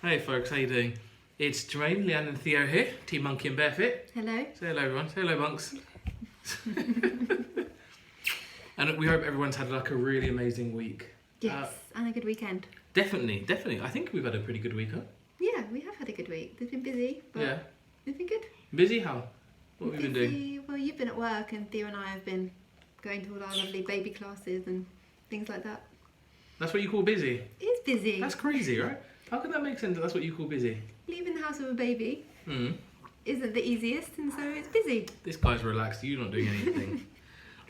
Hey folks, how you doing? It's Jermaine, Leanne and Theo here, Team Monkey and Barefit. Hello. Say hello everyone, say hello monks. And we hope everyone's had like a really amazing week. Yes, and a good weekend. Definitely. I think we've had a pretty good week, huh? Yeah, we have had a good week. They've been busy, but Yeah. they've been good. Busy how? What have you been doing? Busy. Well, you've been at work and Theo and I have been going to all our lovely baby classes and things like that. That's what you call busy? It's busy. That's crazy, right? How can that make sense that that's what you call busy? Leaving the house with a baby Mm. isn't the easiest, and so it's busy. This guy's relaxed, you're not doing anything.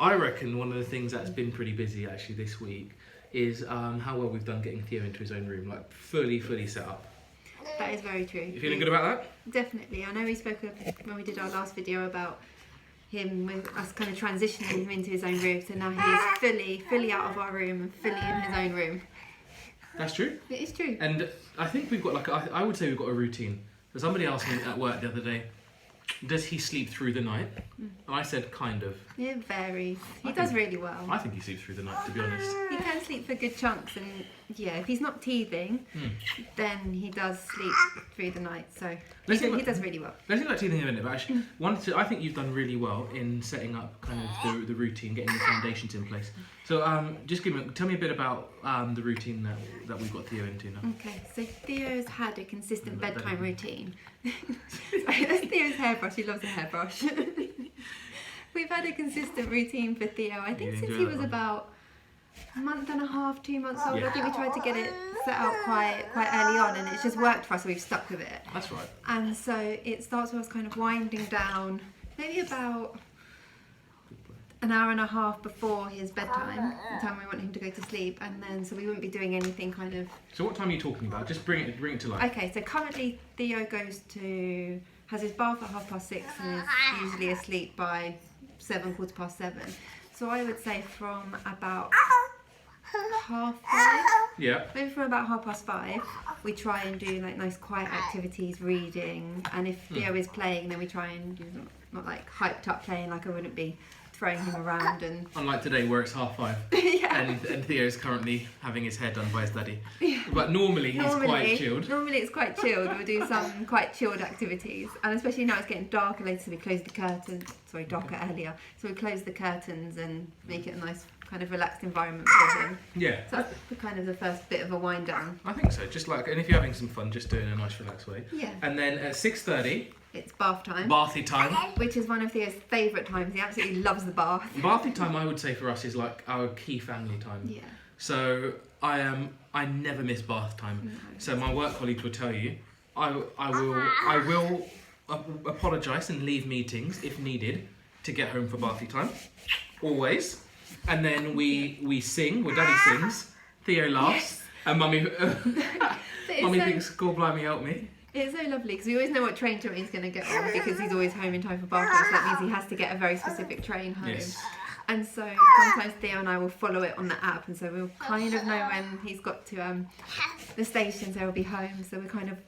I reckon one of the things that's been pretty busy actually this week is how well we've done getting Theo into his own room, like fully set up. That is very true. You feeling good about that? Definitely. I know we spoke when we did our last video about him, with us kind of transitioning him into his own room, so now he is fully out of our room and fully in his own room. That's true. It is true. And I think we've got I would say we've got a routine. So somebody asked me at work the other day, does he sleep through the night? And I said kind of. It varies. He I does think- really well. I think he sleeps through the night, to be honest. He can sleep for good chunks, and yeah, if he's not teething, then he does sleep through the night. So he does really well. Let's think about teething in a minute, but actually, I think you've done really well in setting up kind of the routine, getting the foundations in place. So tell me a bit about the routine that we've got Theo into now. Okay, so Theo's had a consistent bedtime routine. Sorry, that's Theo's hairbrush. He loves a hairbrush. We've had a consistent routine for Theo, I think, You since enjoy he that was one? about a month and a half, 2 months old. Yeah. I think we tried to get it set up quite early on, and it's just worked for us, so we've stuck with it. That's right. And so it starts with us kind of winding down, maybe about an hour and a half before his bedtime, the time we want him to go to sleep, and then so we wouldn't be doing anything kind of. So what time are you talking about? Just bring it to life. Okay, so currently Theo has his bath at 6:30 and is usually asleep by 7, 7:15. So I would say from about 5:30. Yeah. Maybe from about 5:30, we try and do like nice quiet activities, reading, and if Theo is playing, then we try and do not like hyped up playing, like I wouldn't be throwing him around and. Unlike today where it's 5:30 Yeah. and Theo is currently having his hair done by his daddy. But normally he's quite chilled. Normally it's quite chilled. We'll do some quite chilled activities, and especially now it's getting darker later, so we close the curtains. Sorry, darker earlier. So we close the curtains and make it a nice kind of relaxed environment for him. Yeah. So that's the first bit of a wind down. I think so. Just like, and if you're having some fun, just do it in a nice relaxed way. Yeah. And then at 6:30, It's bath time. bathy time. Which is one of Theo's favourite times. He absolutely loves the bath. Bathy time, I would say for us, is like our key family time. Yeah. So I never miss bath time. No. So my work colleagues will tell you, I will apologise and leave meetings if needed to get home for bathy time, always. And then we sing. Well, Daddy sings. Theo laughs, and Mummy thinks, "God blimey, help me." It's so lovely because we always know what train Jermaine's going to get on because he's always home in time for bath time, so that means he has to get a very specific train home. Yes. And so sometimes Theo and I will follow it on the app, and so we'll kind of know when he's got to the station, so he'll be home. So we're kind of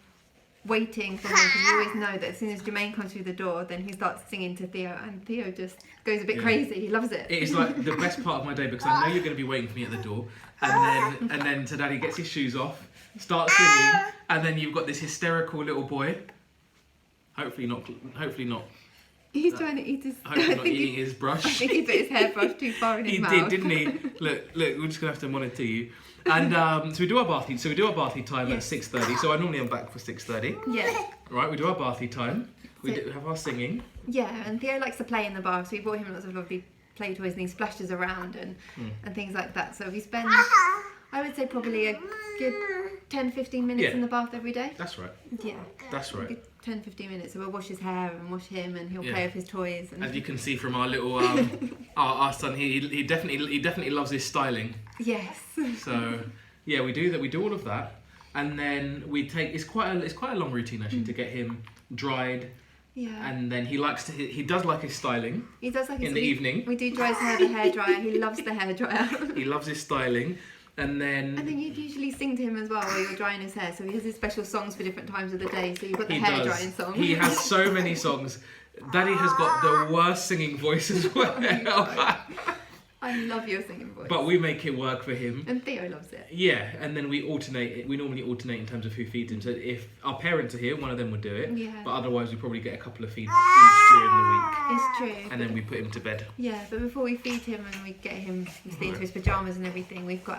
waiting for him because we always know that as soon as Jermaine comes through the door, then he starts singing to Theo, and Theo just goes a bit crazy. He loves it. It is like the best part of my day because I know you're going to be waiting for me at the door, and then so Daddy gets his shoes off, starts singing, and then you've got this hysterical little boy. Hopefully not. He's trying to eat his. Hopefully not eating his brush. I think he put his hairbrush too far in his mouth. He did, didn't he? Look, we're just gonna have to monitor you. And so we do our bathy. So we do our bathy time at 6:30. So I normally am back for 6:30. Yeah. Right, we do our bathy time. We have our singing. Yeah, and Theo likes to play in the bath, so we bought him lots of lovely play toys and he splashes around and things like that. So we spend, I would say, probably a good 10-15 minutes in the bath every day. That's right. Yeah. That's right. A good 10-15 minutes. So we'll wash his hair and wash him, and he'll play with his toys. And as you can see from our little our son, he definitely loves his styling. yes. So yeah, we do that. We do all of that, and then we take. It's quite a long routine actually to get him dried. Yeah. And then he does like his styling. He does like his in the evening. We do dry his hair with a hairdryer. He loves the hairdryer. He loves his styling, and then you'd usually sing to him as well while you're drying his hair. So he has his special songs for different times of the day. So you've got the hair drying song. He has so many songs. Daddy has got the worst singing voice as well. I love your singing voice. But we make it work for him. And Theo loves it. Yeah, and then we alternate it. We normally alternate in terms of who feeds him. So if our parents are here, one of them would do it. Yeah. But otherwise, we probably get a couple of feeds each during the week. It's true. And then we put him to bed. Yeah, but before we feed him and we get him into his pyjamas and everything, we've got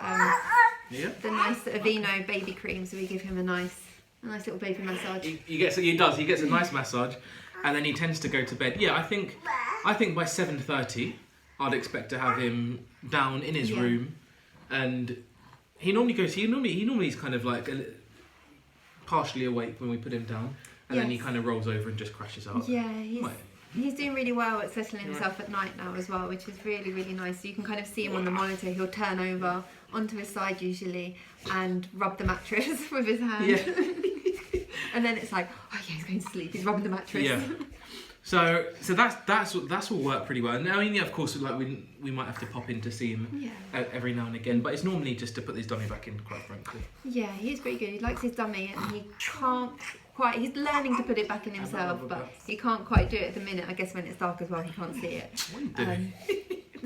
the nice Aveeno baby cream, so we give him a nice little baby massage. He gets a nice massage, and then he tends to go to bed. Yeah, I think by 7:30, I'd expect to have him down in his room, and he normally is kind of like partially awake when we put him down, and then he kind of rolls over and just crashes out. Yeah, he's doing really well at settling himself at night now as well, which is really, really nice. So you can kind of see him on the monitor. He'll turn over onto his side usually and rub the mattress with his hand. Yeah. And then it's like, oh yeah, he's going to sleep. He's rubbing the mattress. Yeah. So that's all worked pretty well. And I mean, yeah, of course, like we might have to pop in to see him every now and again, but it's normally just to put his dummy back in, quite frankly. Yeah, he's pretty good. He likes his dummy, and he can't quite. He's learning to put it back in himself, but he can't quite do it at the minute. I guess when it's dark as well, he can't see it. What are you doing?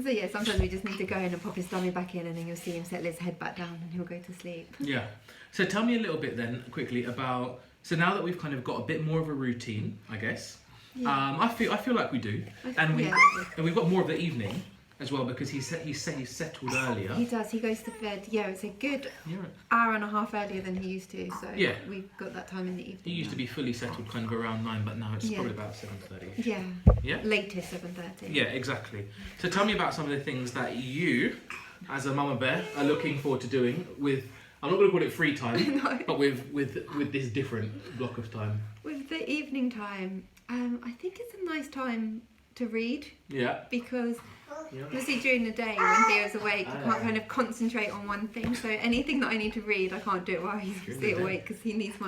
So yeah, sometimes we just need to go in and pop his dummy back in, and then you'll see him settle his head back down, and he'll go to sleep. Yeah. So tell me a little bit then, quickly, about. So now that we've kind of got a bit more of a routine, I guess. Yeah. I feel like we do, and we've got more of the evening as well because he's settled earlier. He does. He goes to bed. Yeah, it's a good hour and a half earlier than he used to. So we've got that time in the evening. He used to be fully settled kind of around 9, but now it's probably about 7:30. Yeah. Yeah. Latest 7:30. Yeah, exactly. So tell me about some of the things that you, as a mama bear, are looking forward to doing with. I'm not going to call it free time, but with this different block of time. With the evening time, I think it's a nice time to read. Yeah. Because obviously during the day when Theo's awake, I can't kind of concentrate on one thing. So anything that I need to read, I can't do it while he's still awake because he needs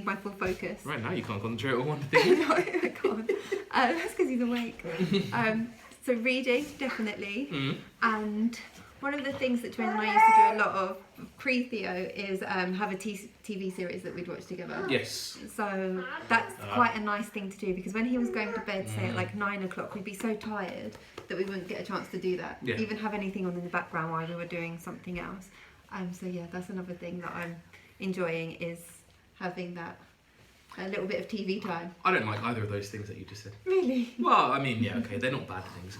my full focus. Right now, you can't concentrate on one thing. No, I can't. That's because he's awake. So reading definitely, and. One of the things that Joanne and I used to do a lot of pre-Theo is have a TV series that we'd watch together. Yes. So that's quite a nice thing to do because when he was going to bed, say at like 9 o'clock, we'd be so tired that we wouldn't get a chance to do that. Yeah. Even have anything on in the background while we were doing something else. So yeah, that's another thing that I'm enjoying is having that a little bit of TV time. I don't like either of those things that you just said. Really? Well, I mean, yeah, okay, they're not bad things.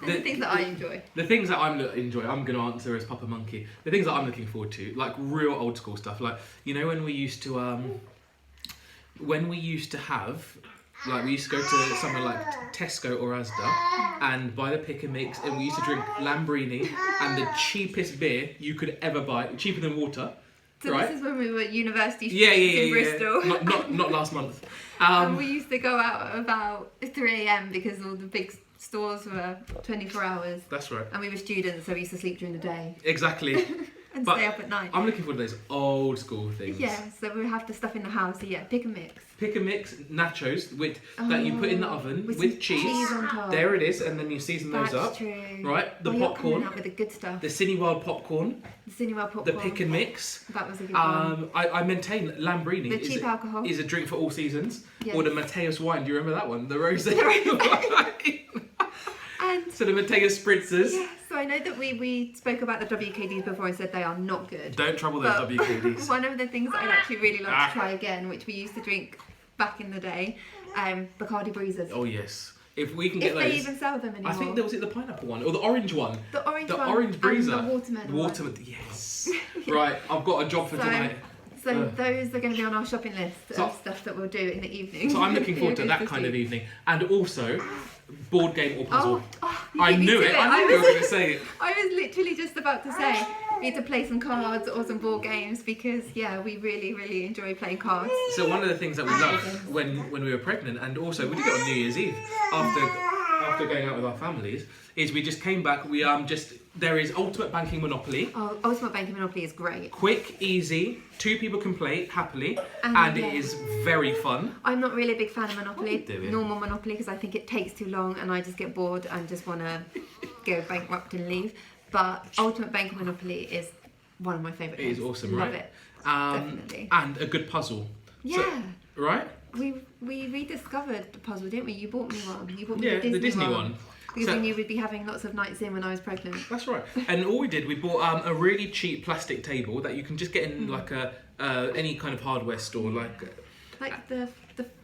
The things that I enjoy. The things that I'm going to answer as Papa Monkey. The things that I'm looking forward to, like real old school stuff, like when we used to have, like we used to go to somewhere like Tesco or Asda and buy the pick and mix, and we used to drink Lambrini and the cheapest beer you could ever buy, cheaper than water. So right? This is when we were at university in Bristol. Not last month. And we used to go out at about 3 a.m. because all the big stores were 24 hours. That's right. And we were students, so we used to sleep during the day. Exactly. And stay up at night. I'm looking forward to those old school things. Yeah, so we have the stuff in the house. So yeah, pick and mix. Pick and mix nachos that you put in the oven with cheese on top. There it is, and then you season those up. That's true. Right, the popcorn. You're coming out with the good stuff. The Cineworld popcorn. The pick and mix. That was a good one. I maintain Lambrini. The cheap alcohol is a drink for all seasons. Yes. Or the Mateus wine. Do you remember that one? The rosé. And so the Mateus spritzers. Yeah, so I know that we spoke about the WKDs before and said they are not good. Don't trouble those WKDs. One of the things that I'd actually really like to try again, which we used to drink back in the day, Bacardi Breezers. Oh yes. If we can get those. If they even sell them anymore. I think there was the pineapple one or the orange one. The orange breezer. And the watermelon. Watermelon. Yes. Right. I've got a job for tonight. So those are going to be on our shopping list of stuff that we'll do in the evening. So I'm looking forward to that kind of evening, and also board game or puzzle. I knew it. I knew you were going to say it. I was literally just about to say we need to play some cards or some board games because we really, really enjoy playing cards. So one of the things that we loved when we were pregnant, and also we did it on New Year's Eve after going out with our families, is we just came back. There is Ultimate Banking Monopoly. Oh, Ultimate Banking Monopoly is great. Quick, easy, 2 people can play happily, and it is very fun. I'm not really a big fan of Monopoly, normal Monopoly, because I think it takes too long and I just get bored and just want to go bankrupt and leave. But Ultimate Banking Monopoly is one of my favourite games. It is awesome, Love right? it, definitely. And a good puzzle. Yeah. So, right? We rediscovered the puzzle, didn't we? You bought me one. You bought me the Disney one. Because we knew we'd be having lots of nights in when I was pregnant. That's right. And all we did, we bought a really cheap plastic table that you can just get in like any kind of hardware store, like the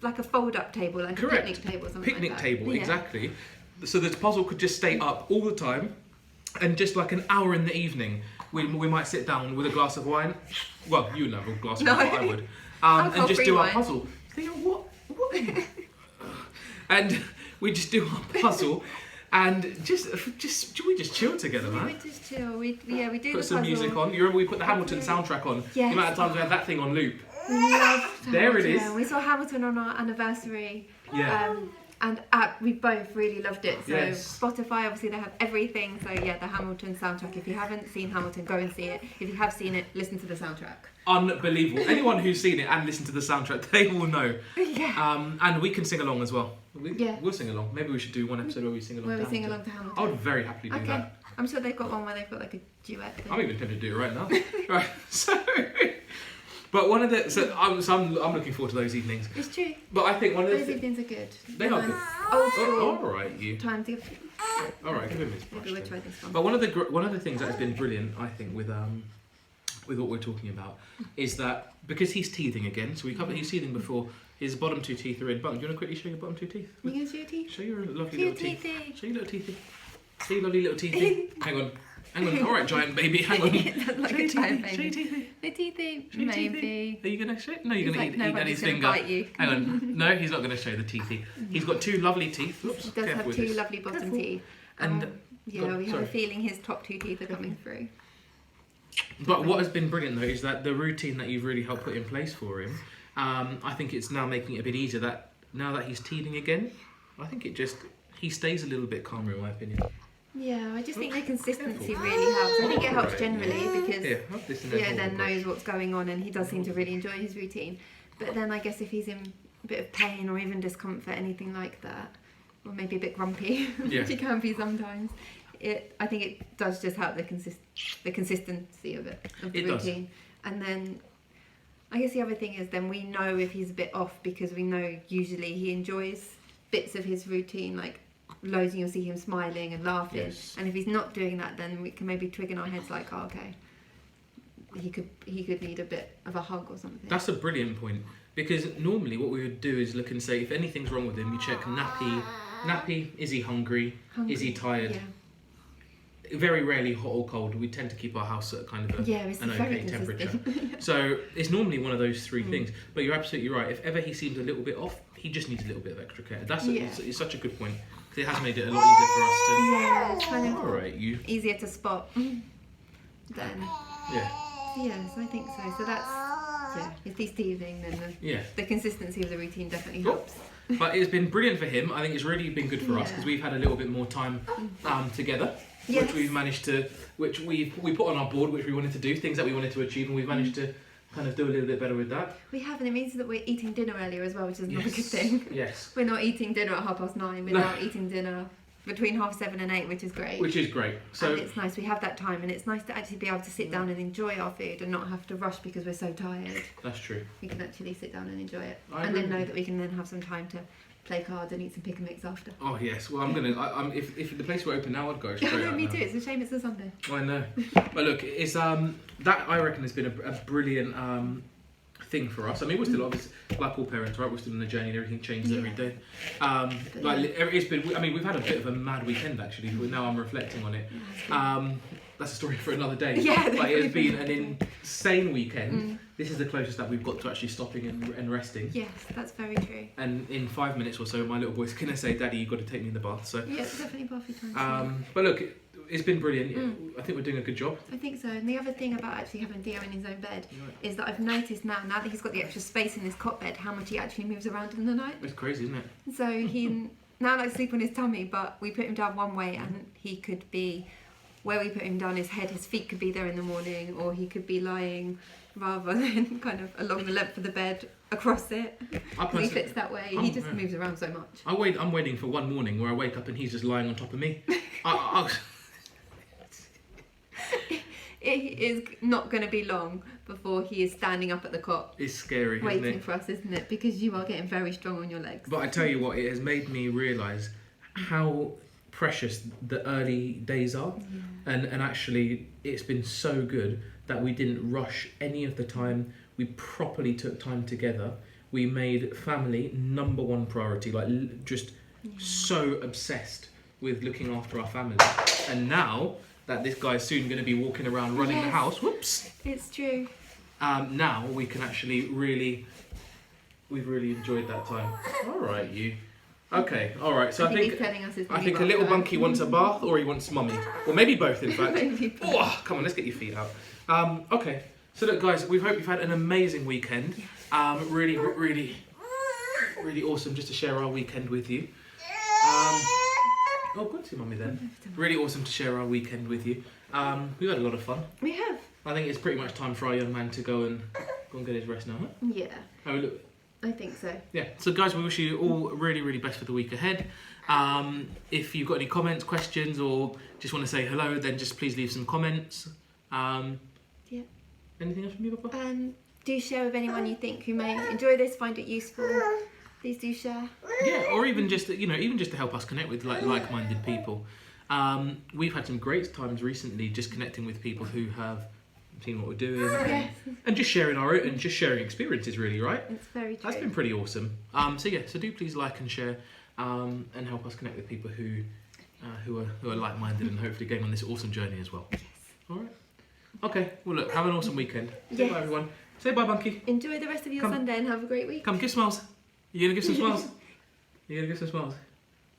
like a fold-up table, like correct. a picnic table, or something picnic like that. table, exactly. So the puzzle could just stay up all the time, and just like an hour in the evening, we might sit down with a glass of wine. Well, you would have a glass of wine, but I would, and just do our puzzle. Theo, what? And we just do our puzzle. And we just chill together, man. We just chill. We do. Put some music on. You remember we put the Hamilton soundtrack on? Yes. The amount of times we had that thing on loop. We loved There it Hamilton. is. We saw Hamilton on our anniversary. Yeah. And we both really loved it. So Yes. Spotify, obviously they have everything. So yeah, the Hamilton soundtrack. If you haven't seen Hamilton, go and see it. If you have seen it, listen to the soundtrack. Unbelievable. Anyone who's seen it and listened to the soundtrack, they will know. Yeah. And we can sing along as well. Yeah. We'll sing along. Maybe we should do one episode where we sing along. Where we to sing Hamilton. along to Hamilton. I would very happily do Okay. that. I'm sure they've got one where they've got like a duet thing. I'm even tempted to do it right now. Right. So, but one of the I'm looking forward to those evenings. It's true. But I think one of the Those evenings are good. they are good. Old school. Oh, all right, you. Time to. All right, give him his brush. Maybe we'll then. try this one. But one of the things that has been brilliant, I think, with what we're talking about, is that because he's teething again, so we covered he's teething before. His bottom two teeth are in. Bunk, do you want to quickly show your bottom two teeth? You gonna show your teeth? Show your lovely Show your little teeth. teethy. Show your little teethy. See your lovely little teethy. Hang on. All right, giant baby. Hang on. That's like Show a your giant teethy. Show your baby. teethy. The teethy, Show your maybe. teethy. Are you gonna show? No, you're He's gonna like, eat nobody's daddy's gonna finger. bite you. Hang on. No, he's not gonna show the teethy. He's got two lovely teeth. Oops. He does Careful have with two this. lovely bottom Careful. teeth. And Yeah, go on, we have sorry. a feeling his top two teeth are coming through. But what has been brilliant though is that the routine that you've really helped put in place for him, I think it's now making it a bit easier that now that he's teething again, I think he stays a little bit calmer in my opinion. Yeah, I just think the consistency Careful. really helps. I think it helps Right. generally because Here, have this and Theo hold then the brush. knows what's going on and he does seem to really enjoy his routine. But then I guess if he's in a bit of pain or even discomfort, anything like that, or maybe a bit grumpy, Yeah. which he can be sometimes, I think it does just help the consistency of the It does. routine. And then I guess the other thing is then we know if he's a bit off because we know usually he enjoys bits of his routine, like loads, and you'll see him smiling and laughing. Yes. And if he's not doing that, then we can maybe twig in our heads like, oh, okay, he could need a bit of a hug or something. That's a brilliant point because normally what we would do is look and say if anything's wrong with him, you check nappy, is he hungry, is he tired? Yeah. Very rarely hot or cold. We tend to keep our house at kind of It's an very okay temperature. consistent. So it's normally one of those three things. But you're absolutely right. If ever he seems a little bit off, he just needs a little bit of extra care. It's such a good point because it has made it a lot easier for us to. Yeah, it's kind of All right, you. easier to spot then. Yeah. Yes, I think so. So that's, if he's teething, then Yeah. the consistency of the routine definitely Cool. helps. But it's been brilliant for him. I think it's really been good for us Yeah. because we've had a little bit more time together, Yes. which we've managed to, which we put on our board, which we wanted to do, things that we wanted to achieve, and we've managed to kind of do a little bit better with that. We have, and it means that we're eating dinner earlier as well, which is not a good Yes. thing. Yes. We're not eating dinner at 9:30. We're No. now eating dinner between 7:30 and 8, which is great. Which is great. So and it's nice, we have that time, and it's nice to actually be able to sit down and enjoy our food and not have to rush because we're so tired. that's true. We can actually sit down and enjoy it. I And then agree. know that we can then have some time to play cards and eat some pick and mix after. Oh yes. Well, I'm gonna. If the place were open now, I'd go straight out Me now. too, it's a shame it's a Sunday. I know. But look, it's that I reckon has been a brilliant thing for us. I mean, we're still obviously like all parents, right? We're still on the journey and everything changes every day. It's been. I mean, we've had a bit of a mad weekend actually. Now I'm reflecting on it. That's a story for another day. Yeah, But it has been an insane weekend. This is the closest that we've got to actually stopping and resting. Yes, that's very true. And in 5 minutes or so, my little boy's gonna say, "Daddy, you've got to take me in the bath." So. Yeah, it's definitely coffee time. But look, it's been brilliant. I think we're doing a good job. I think so. And the other thing about actually having Theo in his own bed Right. is that I've noticed now that he's got the extra space in his cot bed, how much he actually moves around in the night. It's crazy, isn't it? So he now likes to sleep on his tummy, but we put him down one way and he could be, where we put him down, his feet could be there in the morning, or he could be lying rather than kind of along the length of the bed across it. He fits that way. He just moves around so much. I'm waiting for one morning where I wake up and he's just lying on top of me. It is not going to be long before he is standing up at the cot, It's scary, isn't waiting it? for us, isn't it? Because you are getting very strong on your legs. But I tell you what, it has made me realise how precious the early days are, and actually it's been so good that we didn't rush any of the time. We properly took time together. We made family number one priority, like just so obsessed with looking after our family. And now that this guy's soon going to be walking around running the house, whoops, it's true. now we can actually we've really enjoyed that time. All right, you. Okay, all right. So I think he's telling us his a little Bunky wants a bath, or he wants mummy, or maybe both. In fact. Maybe both. Oh, come on, let's get your feet out. Okay. So look, guys, we hope you've had an amazing weekend. Really awesome just to share our weekend with you. Oh, good to see mummy then. Really awesome to share our weekend with you. We've had a lot of fun. We have. I think it's pretty much time for our young man to go and get his rest now, huh? Yeah. Oh, look. I think so. Yeah, so guys, we wish you all really best for the week ahead. If you've got any comments, questions, or just want to say hello, then just please leave some comments. Yeah. Anything else from you, Papa? Do share with anyone you think who may enjoy this, find it useful. Please do share. Yeah, or even just to help us connect with like-minded people. We've had some great times recently just connecting with people who have seen what we're doing, and just sharing experiences, really, right? It's very true. That's been pretty awesome. So do please like and share, and help us connect with people who are like-minded and hopefully going on this awesome journey as well. Yes. All right. Okay. Well, look, have an awesome weekend. Say Yes. bye, everyone. Say bye, Bunky. Enjoy the rest of your Sunday and have a great week. Come, give smiles. You gonna give some smiles? You gonna give some smiles?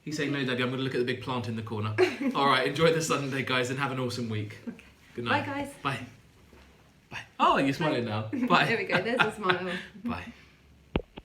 He's saying no, Daddy. I'm gonna look at the big plant in the corner. All right. Enjoy the Sunday, guys, and have an awesome week. Okay. Good night. Bye, guys. Bye. Bye. Oh, you're smiling now. Bye. There we go. There's a smile. Bye.